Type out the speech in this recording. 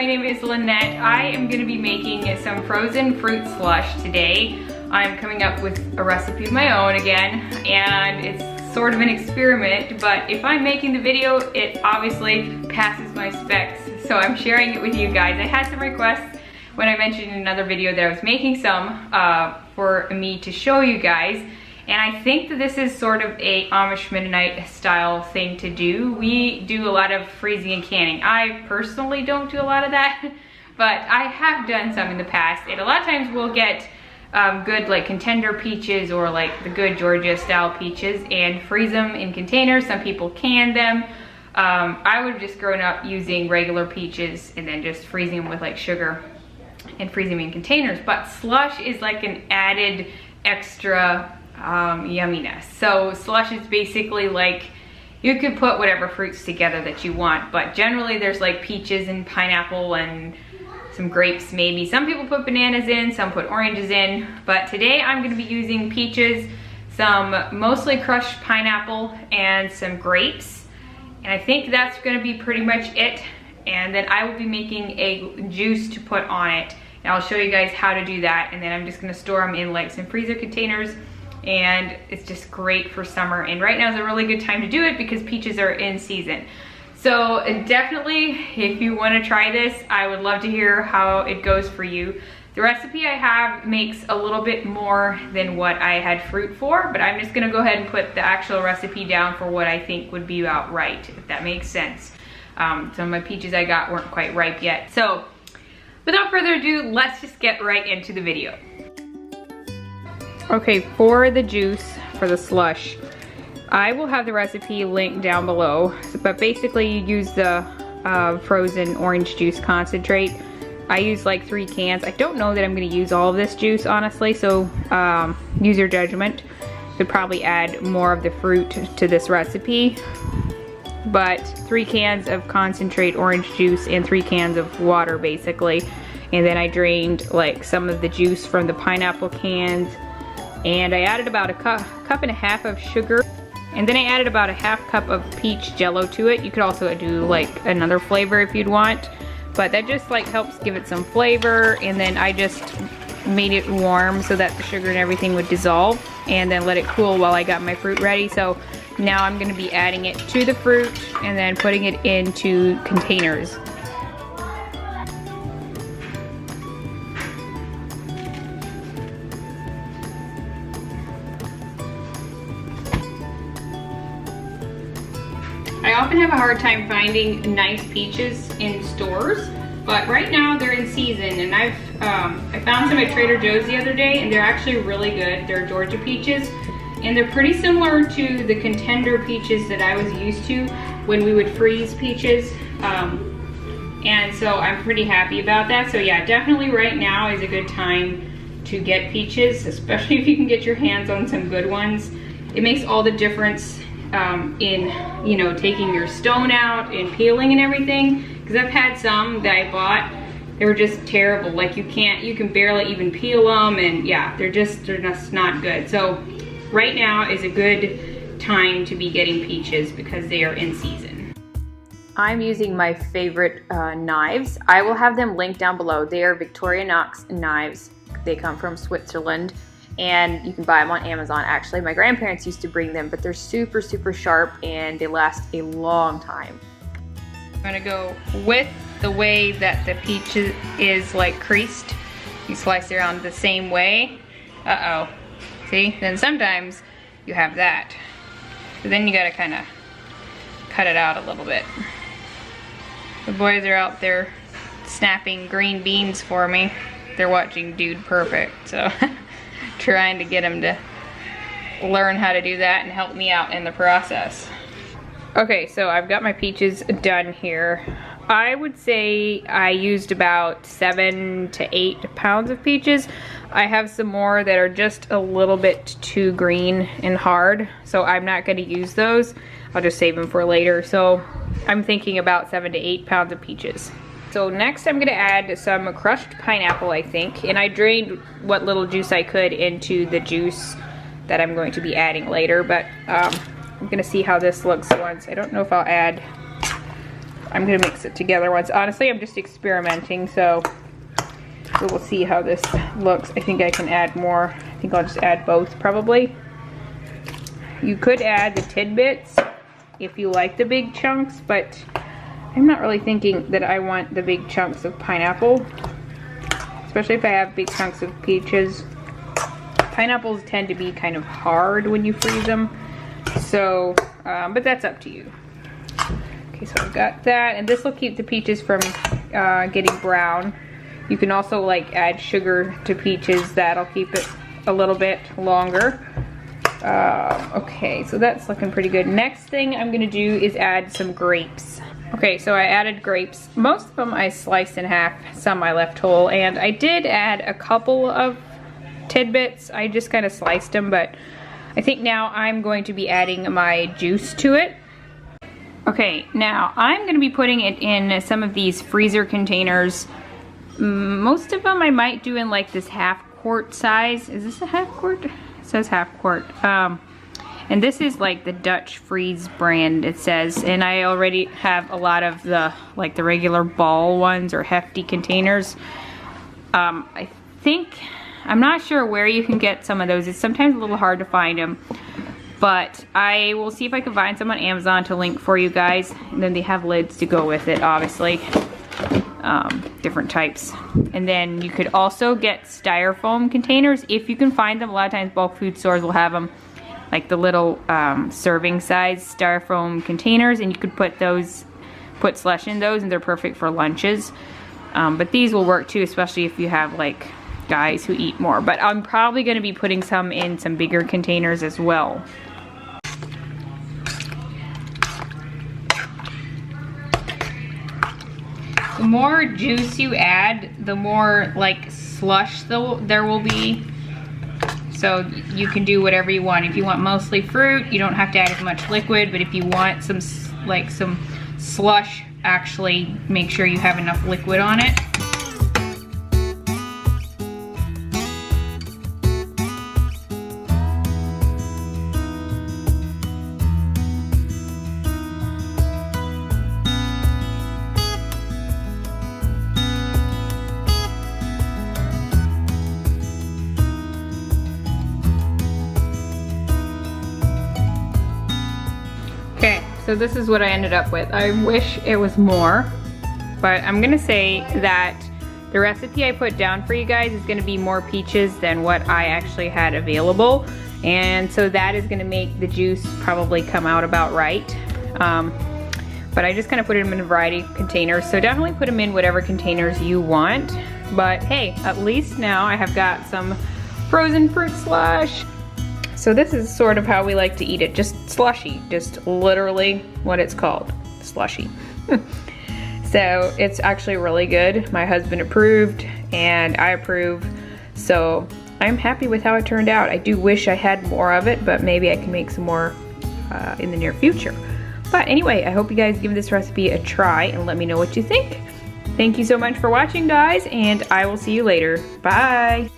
my name is Lynette. I am gonna be making some frozen fruit slush today. I'm coming up with a recipe of my own again, and it's sort of an experiment, but if I'm making the video, it obviously passes my specs, so I'm sharing it with you guys. I had some requests when I mentioned in another video that I was making some for me to show you guys. And I think that this is sort of a Amish Mennonite style thing to do. We do a lot of freezing and canning. I personally don't do a lot of that, but I have done some in the past. And a lot of times we'll get good like contender peaches or like the good Georgia style peaches and freeze them in containers. Some people can them. I would have just grown up using regular peaches and then just freezing them with like sugar and freezing them in containers. But slush is like an added extra yumminess. So slush is basically like, you could put whatever fruits together that you want, but generally there's like peaches and pineapple and some grapes maybe. Some people put bananas in, some put oranges in, but today I'm going to be using peaches, some mostly crushed pineapple, and some grapes. And I think that's going to be pretty much it. And then I will be making a juice to put on it. And I'll show you guys how to do that. And then I'm just going to store them in like some freezer containers. And it's just great for summer, and right now is a really good time to do it because peaches are in season. So definitely, if you want to try this, I would love to hear how it goes for you. The recipe I have makes a little bit more than what I had fruit for, but I'm just going to go ahead and put the actual recipe down for what I think would be about right, if that makes sense. Some of my peaches I got weren't quite ripe yet. So without further ado, let's just get right into the video. Okay, for the juice, for the slush, I will have the recipe linked down below, but basically you use the frozen orange juice concentrate. I use like 3 cans. I don't know that I'm going to use all of this juice, honestly, so use your judgment. Could probably add more of the fruit to this recipe, but 3 cans of concentrate orange juice and 3 cans of water basically. And then I drained like some of the juice from the pineapple cans, and I added about a cup and a half of sugar, and then I added about a half cup of peach jello to it. You could also do like another flavor if you'd want, but that just like helps give it some flavor. And then I just made it warm so that the sugar and everything would dissolve, and then let it cool while I got my fruit ready. So now I'm going to be adding it to the fruit and then putting it into containers. I often have a hard time finding nice peaches in stores, but right now they're in season, and I found some at Trader Joe's the other day, and they're actually really good. They're Georgia peaches, and they're pretty similar to the contender peaches that I was used to when we would freeze peaches, and so I'm pretty happy about that. So yeah, definitely right now is a good time to get peaches, especially if you can get your hands on some good ones. It makes all the difference in, you know, taking your stone out and peeling and everything, because I've had some that I bought, they were just terrible. Like you can barely even peel them, and yeah, they're just not good. So right now is a good time to be getting peaches because they are in season. I'm using my favorite knives. I will have them linked down below. They are Victorinox knives. They come from Switzerland, and you can buy them on Amazon. Actually, my grandparents used to bring them, but they're super, super sharp and they last a long time. I'm gonna go with the way that the peach is like creased. You slice it around the same way. Uh-oh. See? Then sometimes you have that. So then you gotta kind of cut it out a little bit. The boys are out there snapping green beans for me. They're watching Dude Perfect, so trying to get them to learn how to do that and help me out in the process. Okay, so I've got my peaches done here. I would say I used about 7 to 8 pounds of peaches. I have some more that are just a little bit too green and hard, so I'm not going to use those. I'll just save them for later. So I'm thinking about 7 to 8 pounds of peaches. So next I'm going to add some crushed pineapple, I think, and I drained what little juice I could into the juice that I'm going to be adding later, but I'm going to see how this looks once. I don't know if I'll add I'm gonna mix it together once. Honestly, I'm just experimenting, so we'll see how this looks. I think I can add more. I think I'll just add both probably. You could add the tidbits if you like the big chunks, but I'm not really thinking that I want the big chunks of pineapple, especially if I have big chunks of peaches. Pineapples tend to be kind of hard when you freeze them, so, but that's up to you. Okay, so I've got that, and this will keep the peaches from getting brown. You can also like add sugar to peaches. That'll keep it a little bit longer. Okay, so that's looking pretty good. Next thing I'm gonna do is add some grapes. Okay, so I added grapes. Most of them I sliced in half, some I left whole, and I did add a couple of tidbits. I just kind of sliced them, but I think now I'm going to be adding my juice to it. Okay, now I'm gonna be putting it in some of these freezer containers. Most of them I might do in like this half quart size. Is this a half quart? It says half quart. And this is like the Dutch Freeze brand, it says, and I already have a lot of the like the regular ball ones or hefty containers. I think, I'm not sure where you can get some of those. It's sometimes a little hard to find them, but I will see if I can find some on Amazon to link for you guys. And then they have lids to go with it, obviously. Different types. And then you could also get styrofoam containers if you can find them. A lot of times bulk food stores will have them, like the little serving size styrofoam containers, and you could put slush in those, and they're perfect for lunches. But these will work too, especially if you have like guys who eat more. But I'm probably going to be putting some in some bigger containers as well. The more juice you add, the more like slush there will be. So you can do whatever you want. If you want mostly fruit, you don't have to add as much liquid, but if you want some slush, actually make sure you have enough liquid on it. Okay, so this is what I ended up with. I wish it was more, but I'm gonna say that the recipe I put down for you guys is gonna be more peaches than what I actually had available. And so that is gonna make the juice probably come out about right. But I just kind of put them in a variety of containers. So definitely put them in whatever containers you want. But hey, at least now I have got some frozen fruit slush. So this is sort of how we like to eat it, just slushy, just literally what it's called, slushy. So it's actually really good. My husband approved and I approve. So I'm happy with how it turned out. I do wish I had more of it, but maybe I can make some more in the near future. But anyway, I hope you guys give this recipe a try and let me know what you think. Thank you so much for watching, guys, and I will see you later. Bye.